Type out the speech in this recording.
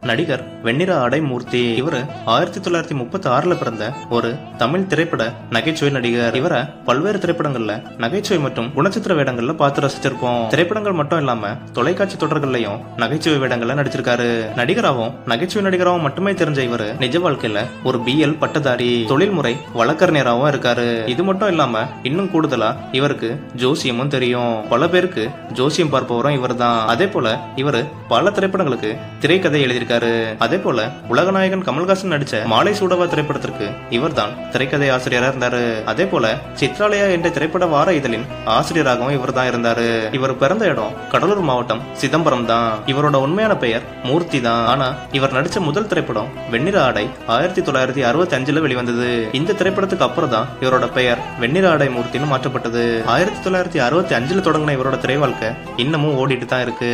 நடிகர் வெண்ணிற ஆடை மூர்த்தி. இவரு 1936 பிறந்த ஒரு தமிழ் திரைப்பட நகைச்சுவை நடிகர். இவரை பல்வேறு திரைப்படங்கள்ல நகைச்சுவை மற்றும் குணச்சித்திர வேடங்கள்ல பார்த்து ரசிச்சிருப்போம். திரைப்படங்கள் மட்டும் இல்லாம தொலைக்காட்சி தொடர்கள்லயும் நகைச்சுவை வேடங்கள்ல நடிச்சிருக்காரு. நடிகராகவும் நகைச்சுவை நடிகராகவும் மட்டுமே தெரிஞ்ச இவரு நிஜ வாழ்க்கையில ஒரு BL பட்டதாரி, தொழில்முறை வழக்கறிஞராகவும் இருக்காரு. இது மட்டும் இல்லாம இன்னும் கூடுதலா இவருக்கு ஜோசியமும் தெரியும். பல பேருக்கு ஜோசியம் பார்ப்பவரும் இவர் தான். அதே போல இவரு பல திரைப்படங்களுக்கு திரைக்கதை எழுதியிருக்காரு. அதே போல உலகநாயகன் கமல்ஹாசன் நடிச்ச மாலை சூடவா திரைப்படத்திற்கு இவர் தான் திரைக்கதை ஆசிரியரா இருந்தாரு. அதே போல சித்ராலயா என்ற திரைப்பட வார இதழின் ஆசிரியராகவும் இவர் தான் இருந்தாரு. இவர் பிறந்த இடம் கடலூர் மாவட்டம் சிதம்பரம் தான். இவரோட உண்மையான பெயர் மூர்த்தி தான். ஆனா இவர் நடிச்ச முதல் திரைப்படம் வெண்ணிற ஆடை 1965 வெளிவந்தது. இந்த திரைப்படத்துக்கு அப்புறம் தான் இவரோட பெயர் வெண்ணிற ஆடை மூர்த்தின்னு மாற்றப்பட்டது. 1965 தொடங்கின இவரோட திரை வாழ்க்கை இன்னமும் ஓடிட்டு தான் இருக்கு.